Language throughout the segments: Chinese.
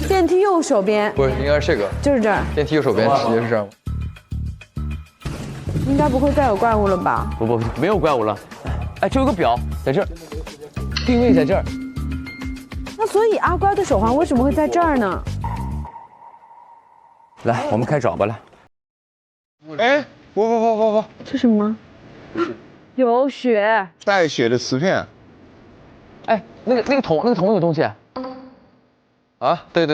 电梯右手边，不是，应该是这个就是这儿，电梯右手边，直接是这样。应该不会再有怪物了吧？不，没有怪物了。哎，这有个表在这儿，定位在这儿。那所以阿乖的手环为什么会在这儿呢？来，我们开始找吧，来。哎，不，这什么？有血。带血的瓷片。哎，那个桶有东西。啊，对，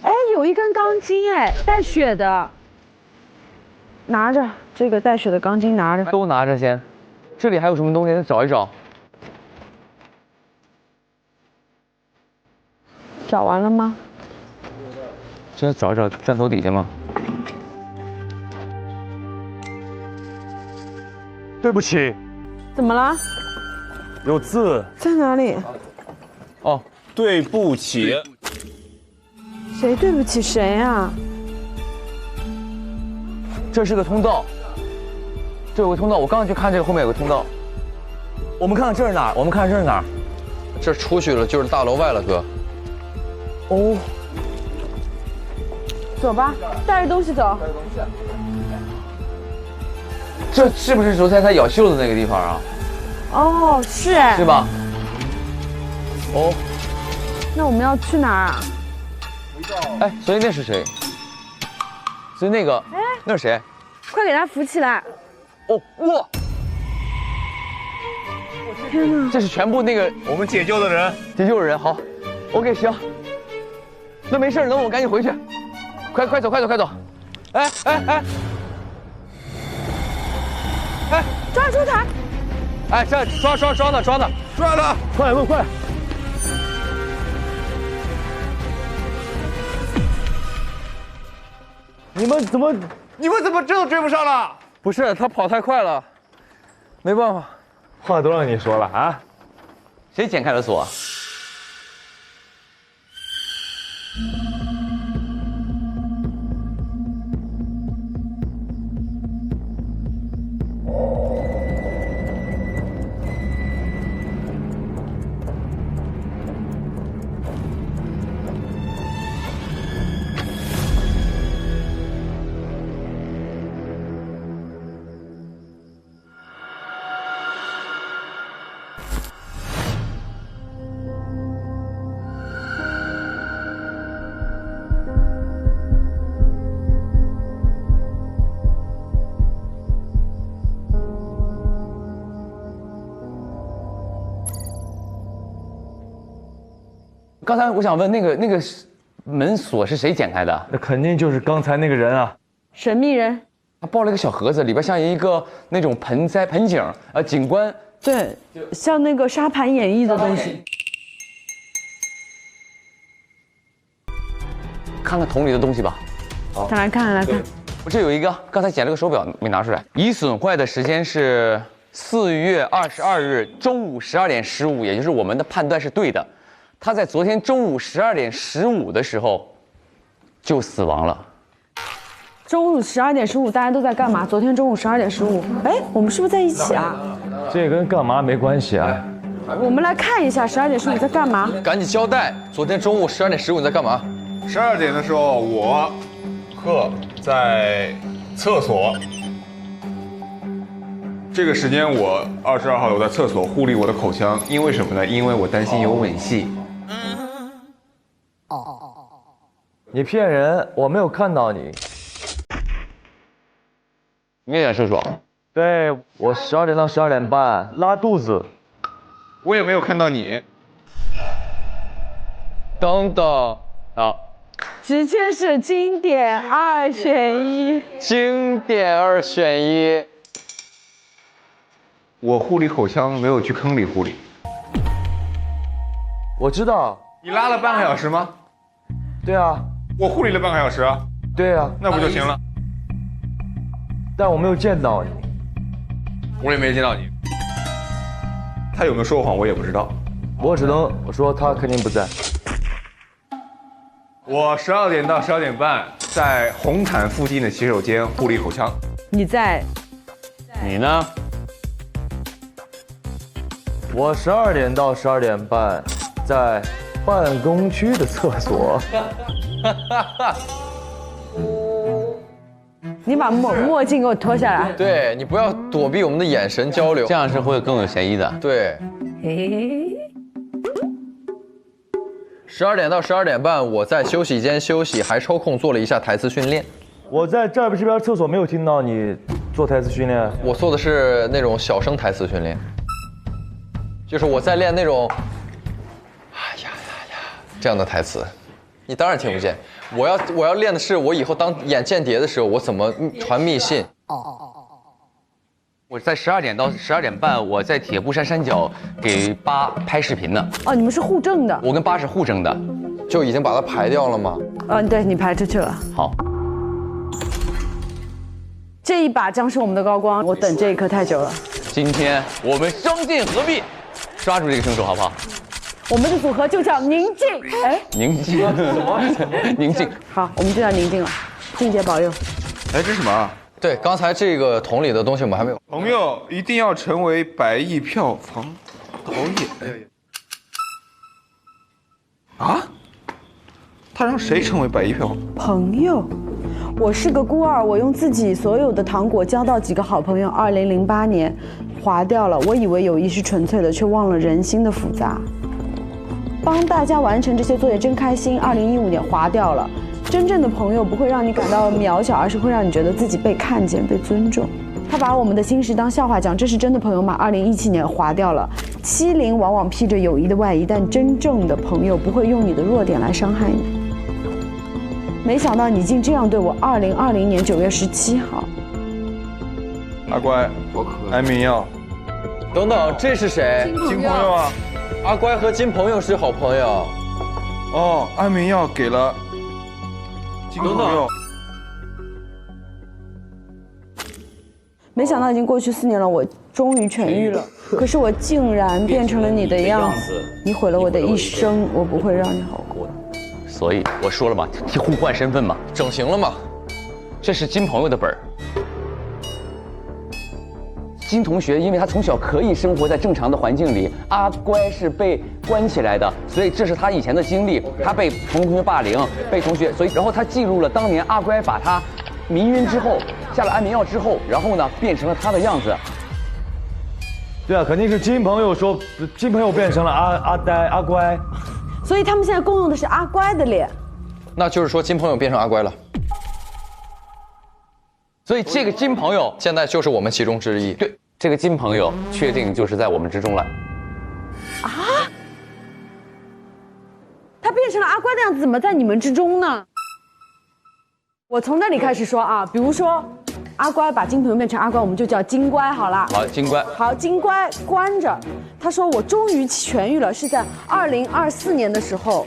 哎，有一根钢筋，哎，带血的。拿着这个带血的钢筋，拿着。都拿着先。这里还有什么东西？再找一找。找完了吗？这找一找砖头底下吗？对不起，怎么了？有字。在哪里？哦，对不起。谁对不起谁啊？这是个通道。这有个通道，我刚刚去看这个后面有个通道。我们看看这是哪儿？我们看看这是哪儿？这出去了就是大楼外了，哥。哦，走吧，带着东西走。这是不是昨天他咬袖子那个地方啊？哦，是是吧？哦，那我们要去哪儿啊？哎，所以那是谁？所以那个，那是谁？快给他扶起来！哦，哇！天哪！这是全部那个我们解救的人。解救人。好 ，OK， 行。那没事，那我们赶紧回去。快走！哎！抓住他！哎，这抓他！快问快！你们怎么这都追不上了？不是，他跑太快了，没办法。话都让你说了啊！谁剪开了锁？刚才我想问那个门锁是谁剪开的？那肯定就是刚才那个人啊！神秘人。他抱了一个小盒子，里边像一个那种盆景，景观。对，像那个沙盘演绎的东西。看看桶里的东西吧。再来看，来看。我这有一个，刚才捡了个手表没拿出来。已损坏的时间是4月22日中午12点15，也就是我们的判断是对的。他在昨天中午12点15的时候就死亡了。中午12点15，大家都在干嘛？昨天中午12点15，哎，我们是不是在一起啊？这跟干嘛没关系啊？我们来看一下12点15你在干嘛？赶紧交代，昨天中午12点15你在干嘛12点的时候，我在厕所。这个时间我22号我在厕所护理我的口腔，因为什么呢？因为我担心有吻戏。你骗人，我没有看到你。你也想说说？对，我12点到12点半拉肚子。我也没有看到你。等等，好，直接是经典2选1。经典2选1。我护理口腔没有去坑里护理。我知道。你拉了半个小时吗？对啊，我护理了半个小时啊。对啊，那不就行了？但我没有见到你。我也没见到你。他有没有说谎，我也不知道。我只能说他肯定不在。我12点到12点半在红毯附近的洗手间护理口腔。你在？你呢？我12点到12点半，在办公区的厕所。你把墨镜给我脱下来。对你不要躲避我们的眼神交流，这样是会更有嫌疑的。对。12点到12点半，我在休息间休息，还抽空做了一下台词训练。我在这边厕所没有听到你做台词训练。我做的是那种小声台词训练，就是我在练那种，哎呀呀呀这样的台词，你当然听不见。我要练的是我以后当演间谍的时候，我怎么传密信。我在12点到12点半，我在铁布衫山脚给8拍视频呢。哦，你们是互证的。我跟8是互证的，就已经把它排掉了吗？对你排出去了。好。这一把将是我们的高光，我等这一刻太久了。今天我们双剑合璧，抓住这个凶手好不好？我们的组合就叫宁静。哎，宁静什么？宁静。好，我们就叫宁静了。静姐保佑。哎，这是什么啊？对，刚才这个桶里的东西我们还没有。朋友一定要成为100亿票房导演。啊？他让谁成为100亿票房？朋友，我是个孤儿，我用自己所有的糖果交到几个好朋友。2008年划掉了，我以为友谊是纯粹的，却忘了人心的复杂。帮大家完成这些作业真开心。2015年划掉了。真正的朋友不会让你感到渺小，而是会让你觉得自己被看见、被尊重。他把我们的心事当笑话讲，这是真的朋友吗？2017年划掉了。欺凌往往披着友谊的外衣，但真正的朋友不会用你的弱点来伤害你。没想到你竟这样对我。2020年9月17号。阿乖，安眠药。等等，这是谁？金朋友啊。阿乖和金朋友是好朋友。哦，安眠药给了金朋友。没想到已经过去4年了，我终于痊愈了。可是我竟然变成了你的样子，你毁了我的一生，我不会让你好过。所以我说了嘛，互换身份嘛，整形了嘛。这是金朋友的本儿。金同学，因为他从小可以生活在正常的环境里，阿乖是被关起来的，所以这是他以前的经历。他被同学霸凌，被同学，所以然后他记录了当年阿乖把他迷晕之后，下了安眠药之后，然后呢变成了他的样子。对啊，肯定是金朋友说，金朋友变成了阿呆、阿乖，所以他们现在共用的是阿乖的脸。那就是说金朋友变成阿乖了。所以这个金朋友现在就是我们其中之一。对，这个金朋友确定就是在我们之中了。啊？他变成了阿乖的样子，怎么在你们之中呢？我从那里开始说啊，比如说，阿乖把金朋友变成阿乖，我们就叫金乖好了。好，金乖。好，金乖关着。他说我终于痊愈了，是在2024年的时候。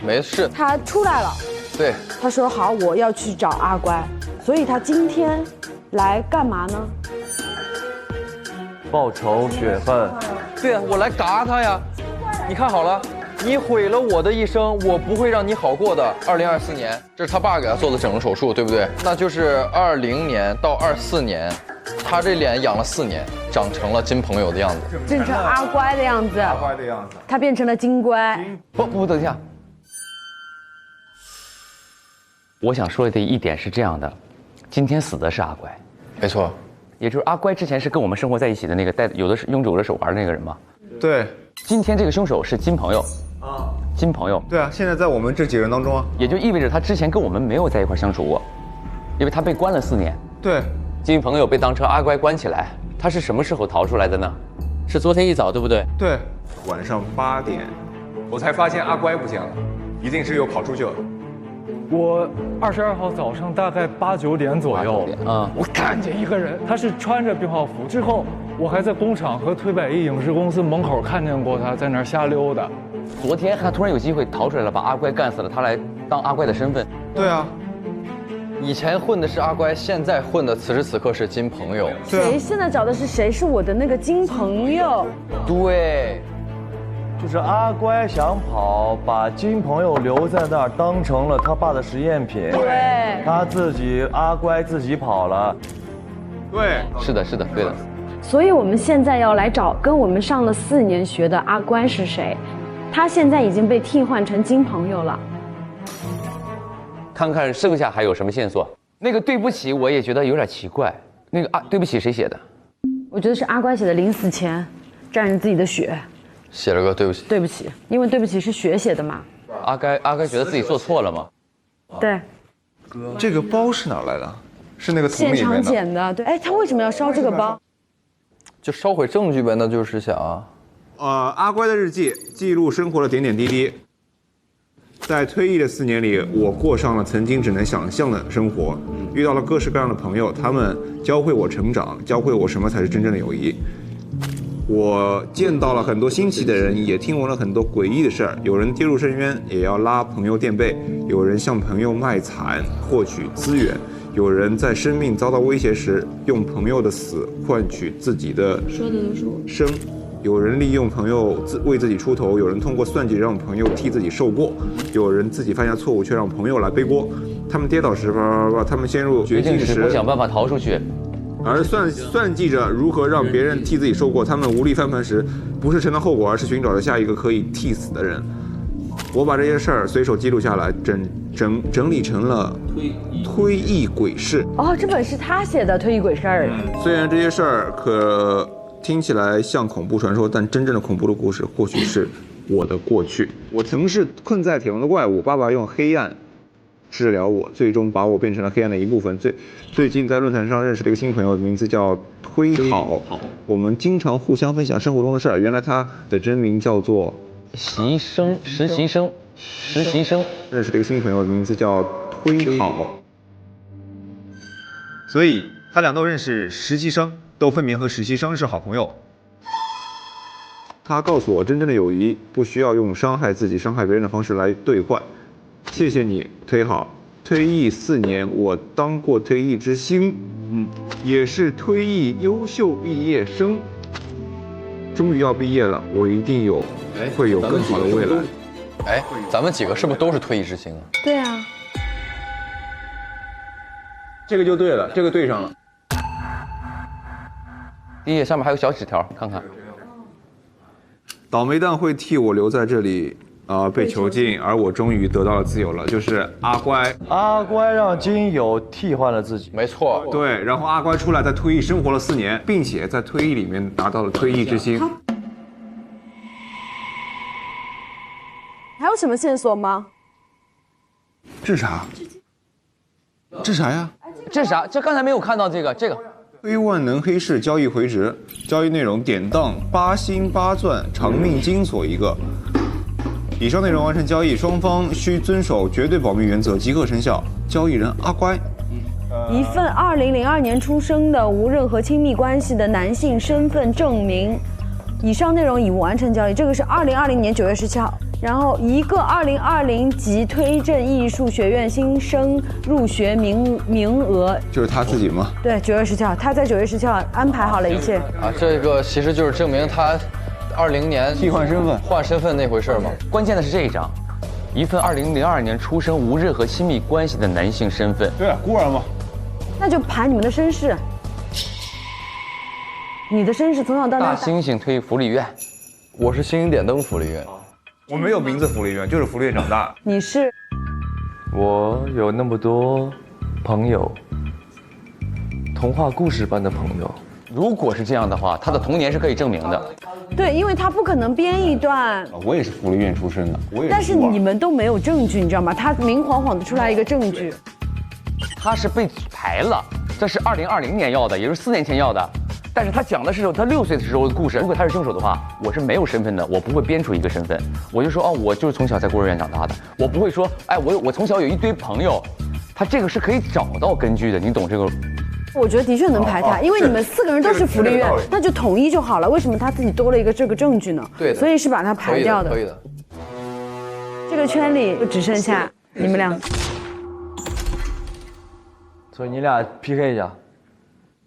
没事。他出来了。对。他说好，我要去找阿乖。所以他今天来干嘛呢？报仇雪恨。对啊，我来嘎他呀！你看好了，你毁了我的一生，我不会让你好过的。2024年，这是他爸给他做的整容手术，对不对？那就是20年到24年，他这脸养了4年，长成了金朋友的样子，变成阿乖的样子。阿乖的样子。他变成了金乖。不，等一下。我想说的一点是这样的。今天死的是阿乖，没错，也就是阿乖之前是跟我们生活在一起的那个拥有着手环的那个人吗？对。今天这个凶手是金朋友啊，金朋友。对啊，现在在我们这几个人当中啊，也就意味着他之前跟我们没有在一块相处过，因为他被关了4年。对。金朋友被当成阿乖关起来，他是什么时候逃出来的呢？是昨天一早，对不对？对，晚上8点，我才发现阿乖不见了，一定是又跑出去了。我22号早上大概8、9点左右，我看见一个人，他是穿着病号服。之后我还在工厂和推百亿影视公司门口看见过他在那儿瞎溜达。昨天他突然有机会逃出来了，把阿乖干死了，他来当阿乖的身份。对啊，以前混的是阿乖，现在混的此时此刻是金朋友。谁现在找的是谁？是我的那个金朋友。对。就是阿乖想跑，把金朋友留在那儿，当成了他爸的实验品。对，他自己阿乖自己跑了。对，是的，对的。所以我们现在要来找跟我们上了4年学的阿关是谁？他现在已经被替换成金朋友了。看看剩下还有什么线索。那个对不起，我也觉得有点奇怪。那个对不起谁写的？我觉得是阿关写的，临死前蘸着自己的血写了个对不起。对不起，因为对不起是血写的嘛。阿该觉得自己做错了吗？对，这个包是哪来的？是那个桶现场里面的。捡的。对，哎，他为什么要烧这个包？就烧毁证据呗，那就是想阿乖的日记记录生活的点点滴滴。在退役的4年里，我过上了曾经只能想象的生活，遇到了各式各样的朋友，他们教会我成长，教会我什么才是真正的友谊。我见到了很多新奇的人，也听闻了很多诡异的事儿。有人跌入深渊，也要拉朋友垫背；有人向朋友卖惨，获取资源；有人在生命遭到威胁时，用朋友的死换取自己的生。有人利用朋友为自己出头，有人通过算计让朋友替自己受过，有人自己犯下错误却让朋友来背锅。他们跌倒时，他们陷入绝境时，我想办法逃出去。而算计着如何让别人替自己受过。他们无力翻盘时，不是承担后果，而是寻找着下一个可以替死的人。我把这些事儿随手记录下来，整理成了推忆鬼事。哦，这本是他写的《推忆鬼事儿》。虽然这些事儿可听起来像恐怖传说，但真正的恐怖的故事或许是我的过去。我曾是困在铁笼的怪物，爸爸用黑暗治疗我，最终把我变成了黑暗的一部分。最近在论坛上认识了一个新朋友，名字叫推好，我们经常互相分享生活中的事儿。原来他的真名叫做实习生。认识了一个新朋友，名字叫推好，所以他俩都认识实习生，都分明和实习生是好朋友。他告诉我，真正的友谊不需要用伤害自己、伤害别人的方式来兑换。谢谢你，推好。退役4年，我当过退役之星，也是退役优秀毕业生。终于要毕业了，我一定会有更好的未来。哎，咱们几个是不是都是退役之星啊？对啊，这个就对了，这个对上了。第一页上面还有小纸条，看看。倒霉蛋会替我留在这里被囚禁，而我终于得到了自由了，就是阿乖。阿乖让金友替换了自己。没错，对，然后阿乖出来在退役生活了4年，并且在退役里面拿到了退役之星。还有什么线索吗？这啥？这啥呀？这啥？这刚才没有看到这个。黑万能黑市交易回执，交易内容典当8星8钻长命金锁1个。以上内容完成交易，双方需遵守绝对保密原则，即刻生效。交易人阿乖。一份2002年出生的无任何亲密关系的男性身份证明。以上内容已完成交易，这个是2020年9月17号。然后一个2020级推正艺术学院新生入学名额，就是他自己吗？对，9月17号，他在9月17号安排好了一切。这个其实就是证明他20年替换身份换身份那回事嘛。关键的是这一张，一份2002年出生无任何亲密关系的男性身份。对啊，孤儿嘛。那就盘你们的身世。你的身世从小到大。大猩猩推福利院，我是星星点灯福利院。我没有名字福利院，就是福利院长大。你是？我有那么多朋友，童话故事般的朋友。如果是这样的话，他的童年是可以证明的。对，因为他不可能编一段。我也是福利院出身的，我也是。但是你们都没有证据，你知道吗？他明晃晃的出来一个证据。他是被排了，这是2020年要的，也就是4年前要的。但是他讲的是他6岁的时候的故事。如果他是凶手的话，我是没有身份的，我不会编出一个身份。我就说我就是从小在孤儿院长大的。我不会说，我从小有一堆朋友，他这个是可以找到根据的，你懂这个？我觉得的确能排他，因为你们4个人都是福利院，那就统一就好了。为什么他自己多了一个这个证据呢？对的，所以是把他排掉的。可以的。这个圈里就只剩下你们俩。所以你俩 PK 一下。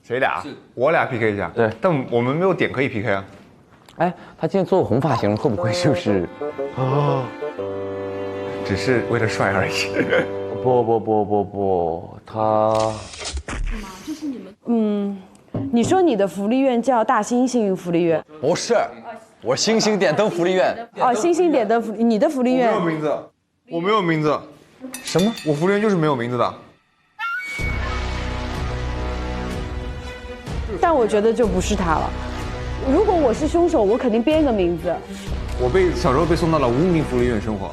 谁俩？我俩 PK 一下。对，但我们没有点可以 PK 啊。他今天做红发型，会不会就是？只是为了帅而已。不，他。你说你的福利院叫大猩猩福利院？不是，我星星点灯福利院。哦，星星点灯福，你的福利院？我没有名字，我没有名字。什么？我福利院就是没有名字的。但我觉得就不是他了。如果我是凶手，我肯定编个名字。我小时候被送到了无名福利院生活。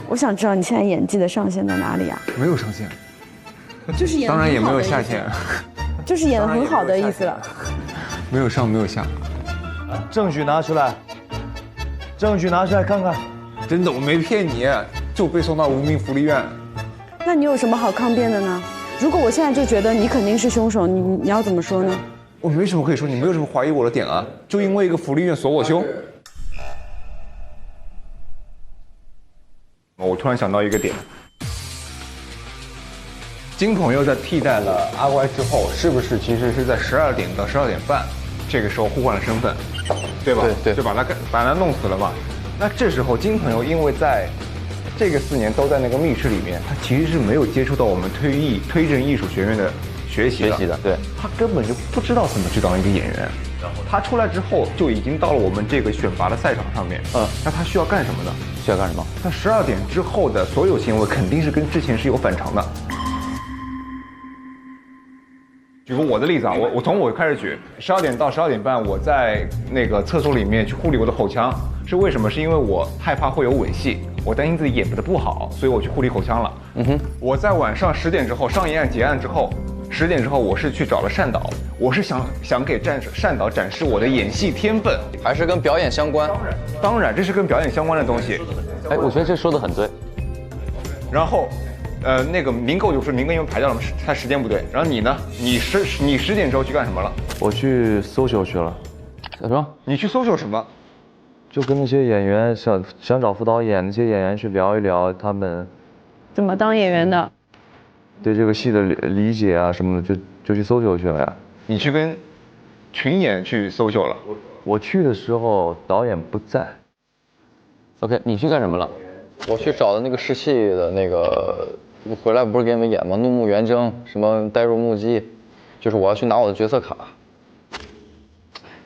我想知道你现在演技的上限在哪里啊？没有上限，就是演，当然也没有下限，就是演得很好的意思了。没有上没有下。证据拿出来，证据拿出来看看。真的，我没骗你，就被送到无名福利院。那你有什么好抗辩的呢？如果我现在就觉得你肯定是凶手，你要怎么说呢？我没什么可以说，你没有什么怀疑我的点啊，就因为一个福利院锁我凶。我突然想到一个点，金朋友在替代了阿乖之后，是不是其实是在12点到12点半这个时候互换了身份，对吧？对，就把他弄死了嘛。那这时候金朋友因为在这个4年都在那个密室里面，他其实是没有接触到我们推证艺术学院的学习的，对，他根本就不知道怎么去当一个演员。他出来之后就已经到了我们这个选拔的赛场上面。那他需要干什么呢？需要干什么？他12点之后的所有行为肯定是跟之前是有反常的。举个我的例子啊，我从我开始举，12点到12点半，我在那个厕所里面去护理我的口腔，是为什么？是因为我害怕会有吻戏，我担心自己演得不好，所以我去护理口腔了。我在晚上10点之后上一案结案之后，10点之后我是去找了单导，我是想给单导展示我的演戏天分，还是跟表演相关？当然这是跟表演相关的东西。哎，我觉得这说得很对。然后，那个明构就是明哥因为排掉了，他时间不对。然后你呢？你10点之后去干什么了？我去social去了。什么？你去social什么？就跟那些演员想找副导演那些演员去聊一聊他们怎么当演员的？对这个戏的理解啊什么的，就去social去了呀。你去跟群演去social了？我去的时候导演不在。OK， 你去干什么了？我去找的那个试戏的那个，回来不是给你们演吗？怒目圆睁，什么呆若木鸡，就是我要去拿我的角色卡。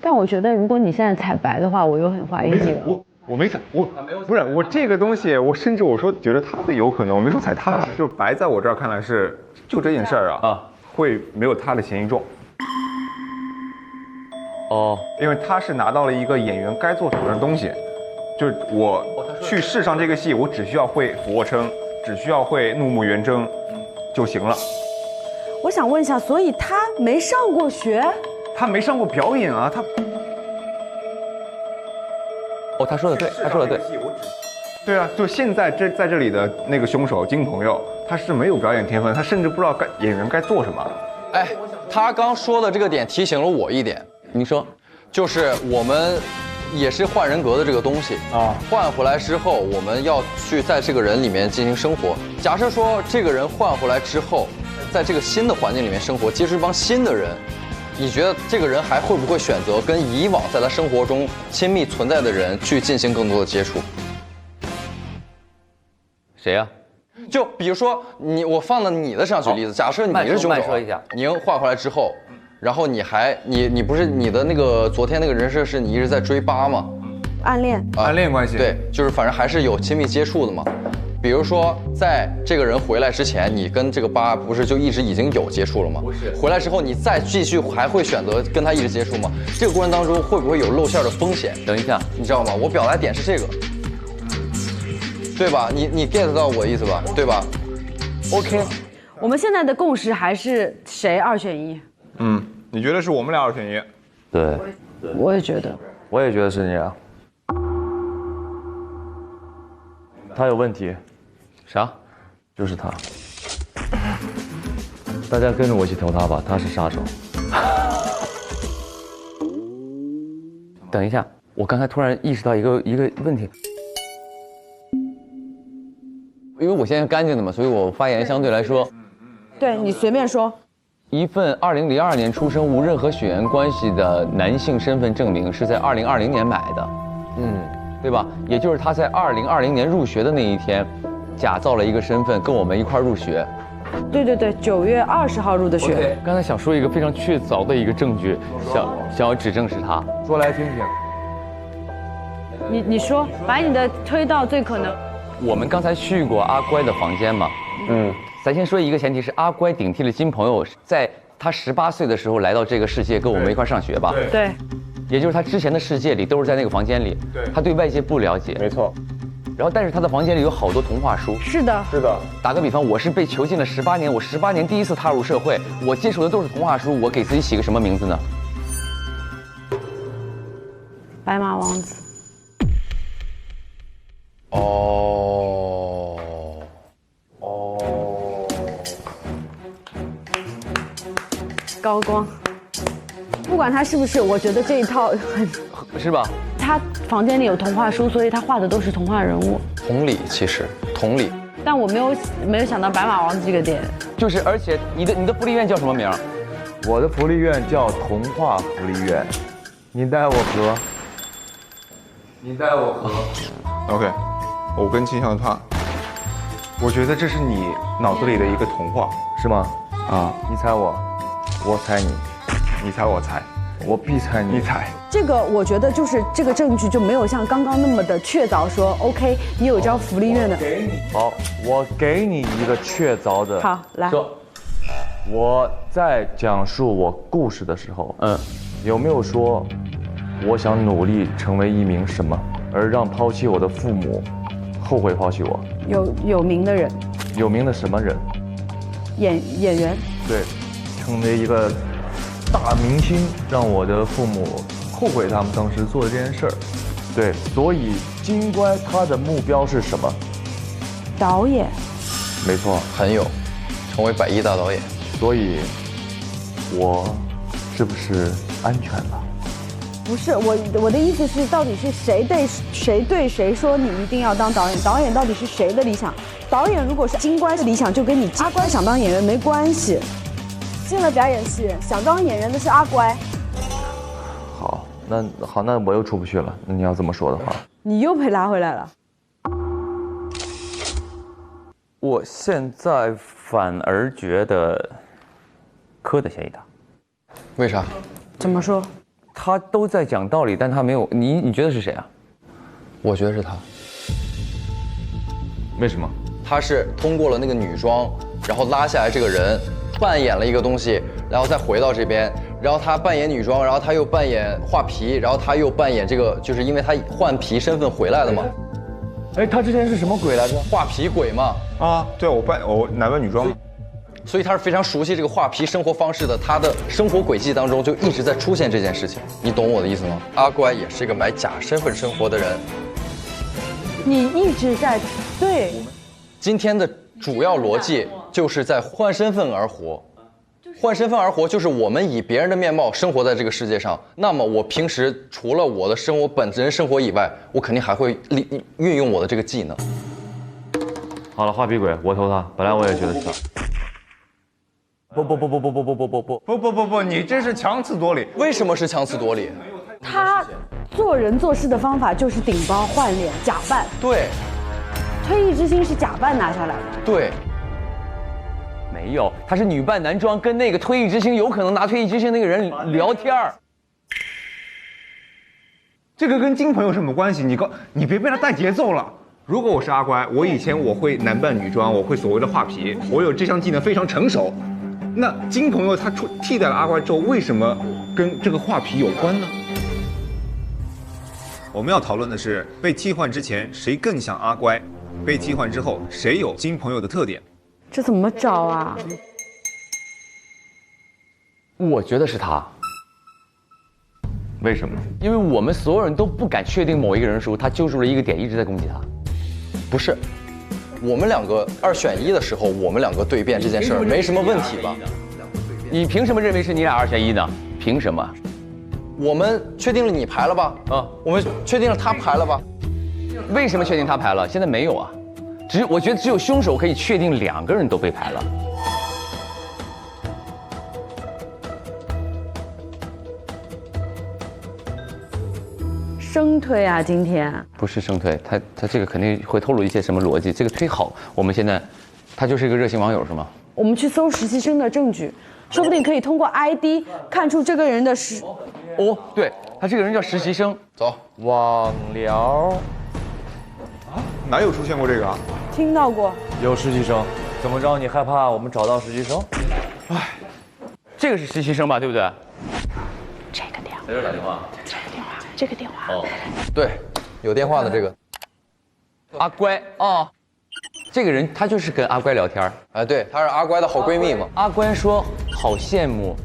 但我觉得如果你现在彩白的话，我又很怀疑你了。我没踩，不是我这个东西，我甚至我说觉得他的有可能，我没说踩他的，就白在我这儿看来是就这件事儿啊，会没有他的嫌疑重。哦，因为他是拿到了一个演员该做什么的东西，就是我去试上这个戏，我只需要会俯卧撑，只需要会怒目圆睁就行了。我想问一下，所以他没上过学？他没上过表演啊，他。哦，他说的对，他说的对。对啊，就现在在这里的那个凶手金朋友，他是没有表演天分，他甚至不知道演员该做什么。哎，他刚说的这个点提醒了我一点。你说，就是我们也是换人格的这个东西啊，换回来之后，我们要去在这个人里面进行生活。假设说这个人换回来之后，在这个新的环境里面生活，接触一帮新的人，你觉得这个人还会不会选择跟以往在他生活中亲密存在的人去进行更多的接触？谁呀？就比如说我放到你的身上举例子，假设你是凶手，说一下，您换回来之后。然后你不是你的那个昨天那个人设是你一直在追8吗？暗恋，暗恋关系。对，就是反正还是有亲密接触的嘛。比如说在这个人回来之前，你跟这个8不是就一直已经有接触了吗？不是。回来之后你再继续还会选择跟他一直接触吗？这个过程当中会不会有露馅的风险？等一下，你知道吗？我表达点是这个，对吧？你 get 到我的意思吧？对吧 ？OK。我们现在的共识还是谁2选1？你觉得是我们俩2选1？对，我也觉得。我也觉得是你啊。他有问题。啥？就是他。大家跟着我一起投他吧，他是杀手。等一下，我刚才突然意识到一个问题，因为我现在干净的嘛，所以我发言相对来说，对你随便说。一份2002年出生无任何血缘关系的男性身份证明是在2020年买的，对吧？也就是他在2020年入学的那一天，假造了一个身份跟我们一块入学，对对对，9月20号入的学。刚才想说一个非常确凿的一个证据，想要指证是他。说来听听。你说，把你的推到最可能。我们刚才去过阿乖的房间嘛，咱先说一个前提是阿乖顶替了金朋友，在他18岁的时候来到这个世界，跟我们一块上学吧。对。也就是他之前的世界里都是在那个房间里，他对外界不了解。没错。然后，但是他的房间里有好多童话书。是的。是的。打个比方，我是被囚禁了18年，我18年第一次踏入社会，我接触的都是童话书，我给自己起个什么名字呢？白马王子。高光。不管他是不是，我觉得这一套是吧？他房间里有童话书，所以他画的都是童话人物。同理，其实同理。但我没有想到白马王子这个点。就是，而且你的福利院叫什么名？我的福利院叫童话福利院。你带我和。OK， 我跟金向他，我觉得这是你脑子里的一个童话，是吗？啊，你猜我，我猜你，你猜我猜，我必猜你。你猜。这个我觉得就是这个证据就没有像刚刚那么的确凿，说 OK， 你有张福利院的。好，我给你一个确凿的。好，来。我在讲述我故事的时候，有没有说我想努力成为一名什么，而让抛弃我的父母后悔抛弃我？有名的人。有名的什么人？演员。对，成为一个大明星，让我的父母后悔他们当时做的这件事儿。对，所以金乖他的目标是什么？导演。没错，很有，成为100亿大导演。所以，我是不是安全了？不是，我的意思是，到底是谁对谁说你一定要当导演？导演到底是谁的理想？导演如果是金乖的理想，就跟你阿乖想当演员没关系。进了表演系，想当演员的是阿乖。好，那我又出不去了。那你要这么说的话，你又被拉回来了。我现在反而觉得柯的嫌疑大。为啥？怎么说？他都在讲道理，但他没有。你觉得是谁啊？我觉得是他。为什么？他是通过了那个女装，然后拉下来这个人，扮演了一个东西，然后再回到这边，然后他扮演女装，然后他又扮演画皮，然后他又扮演这个，就是因为他换皮身份回来的嘛。哎，他之前是什么鬼来着？画皮鬼嘛。啊，对，我男扮女装。所以他是非常熟悉这个画皮生活方式的，他的生活轨迹当中就一直在出现这件事情，你懂我的意思吗？阿乖也是一个买假身份生活的人。你一直在对。今天的主要逻辑就是在换身份而活，换身份而活就是我们以别人的面貌生活在这个世界上。那么我平时除了我的生活本人生活以外，我肯定还会运用我的这个技能。好了，画皮鬼，我投他。本来我也觉得是他。不，你这是强词夺理。为什么是强词夺理？他做人做事的方法就是顶包换脸假扮。对。退役之星是假扮拿下来的。对。没有，他是女扮男装，跟那个退役之星有可能拿退役之星那个人聊天儿。这个跟金朋友有什么关系？你别被他带节奏了。如果我是阿乖，我以前我会男扮女装，我会所谓的画皮，我有这项技能非常成熟。那金朋友他替代了阿乖之后，为什么跟这个画皮有关呢？我们要讨论的是，被替换之前谁更像阿乖，被替换之后谁有金朋友的特点？这怎么找啊？我觉得是他。为什么？因为我们所有人都不敢确定某一个人的时候，他揪住了一个点，一直在攻击他。不是，我们两个2选1的时候，我们两个对辩这件事儿没什么问题吧？你凭什么认为是你俩2选1呢？凭什么？我们确定了你排了吧？我们确定了他排了吧？为什么确定他排了？现在没有啊，我觉得只有凶手可以确定2个人都被排了。生推啊，今天不是生推，他这个肯定会透露一些什么逻辑。这个推好，我们现在，他就是一个热心网友是吗？我们去搜实习生的证据，说不定可以通过 ID 看出这个人的哦，对，他这个人叫实习生。走，网聊哪有出现过这个啊？听到过。有实习生，怎么着？你害怕我们找到实习生？这个是实习生吧？对不对？这个电话，在这儿打电话。这个电话。哦，对，有电话的这个。阿乖哦，这个人他就是跟阿乖聊天。哎，对，她是阿乖的好闺蜜嘛。阿乖说：“好羡慕，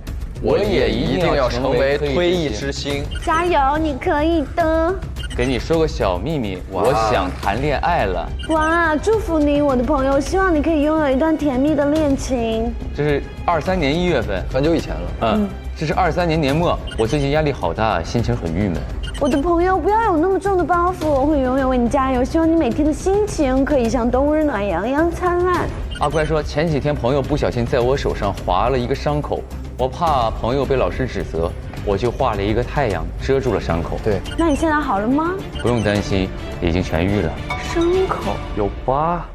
我也一定要成为推艺之星。加油，你可以的！给你说个小秘密，我想谈恋爱了。哇，祝福你，我的朋友，希望你可以拥有一段甜蜜的恋情。这是23年1月份，很久以前了。这是23年年末。我最近压力好大，心情很郁闷。我的朋友，不要有那么重的包袱，我会永远为你加油。希望你每天的心情可以像冬日暖阳一样灿烂。”阿乖说，前几天朋友不小心在我手上划了一个伤口，我怕朋友被老师指责，我就画了一个太阳遮住了伤口。对，那你现在好了吗？不用担心，已经痊愈了。伤口有疤。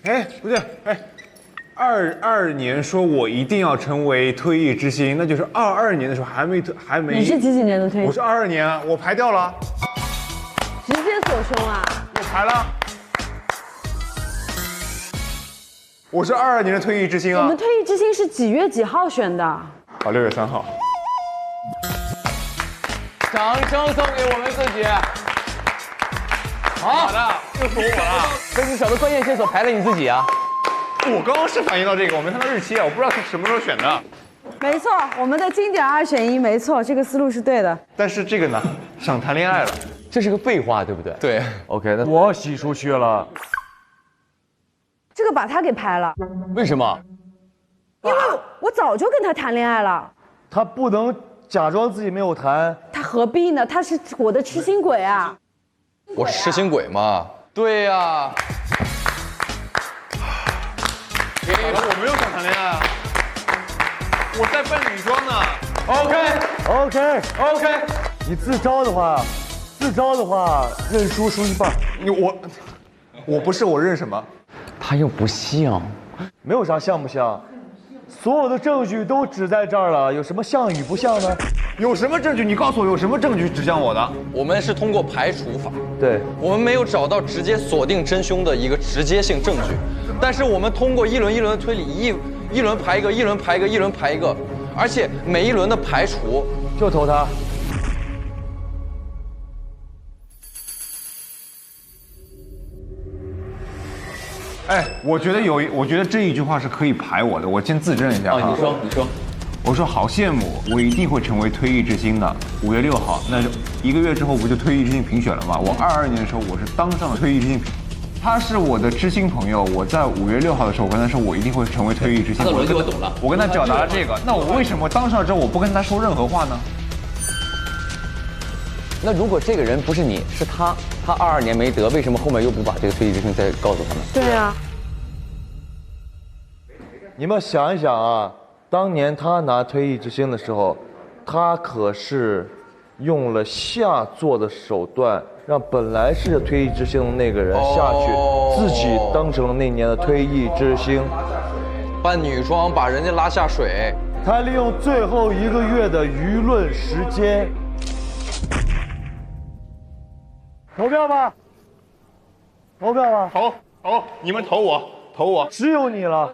哎，不对，哎，22年说我一定要成为推艺之星，那就是22年的时候还没。你是几年的推？我是22年啊，我排掉了，直接锁胸啊！我排了。我是22年的推艺之星啊。我们推艺之星是几月几号选的？啊，6月3号。掌声送给我们自己。好的，又是我了。所以你找到关键线索排了你自己啊？我刚刚是反应到这个，我没看到日期啊，我不知道是什么时候选的。没错，我们的经典2选1，没错，这个思路是对的。但是这个呢，想谈恋爱了。这是个废话，对不对？对， OK， 那我洗出去了。这个把他给排了，为什么？因为我早就跟他谈恋爱了，他不能假装自己没有谈。他何必呢？他是我的痴心鬼啊！我是痴心鬼嘛。对呀。我没有想谈恋爱啊，我在扮女装呢。OK， 你自招的话，认输输一半。我不是，我认什么？他又不像，没有啥像不像，所有的证据都指在这儿了，有什么像与不像呢？有什么证据？你告诉我有什么证据指向我的？我们是通过排除法，对，我们没有找到直接锁定真凶的一个直接性证据，但是我们通过一轮一轮的推理，一轮排一个，一轮排一个，一轮排一个，而且每一轮的排除就投他。哎，我觉得这一句话是可以排我的，我先自证一下哈。你说，我说好羡慕，我一定会成为推艺之星的。5月6号，那1个月之后不就推艺之星评选了吗？我22年的时候我是当上了推艺之星，他是我的知心朋友。我在5月6号的时候，我跟他说我一定会成为推艺之星。他的逻辑我懂了。我跟他表达了这个，那我为什么当上了之后我不跟他说任何话呢？那如果这个人不是你，是他22年没得，为什么后面又不把这个推理之星再告诉他们？对啊，你们想一想啊，当年他拿推艺之星的时候，他可是用了下作的手段，让本来是推艺之星的那个人下去，自己当成了那年的推艺之星。扮女装把人家拉下水。他利用最后1个月的舆论时间。投票吧！投，你们投我，只有你了。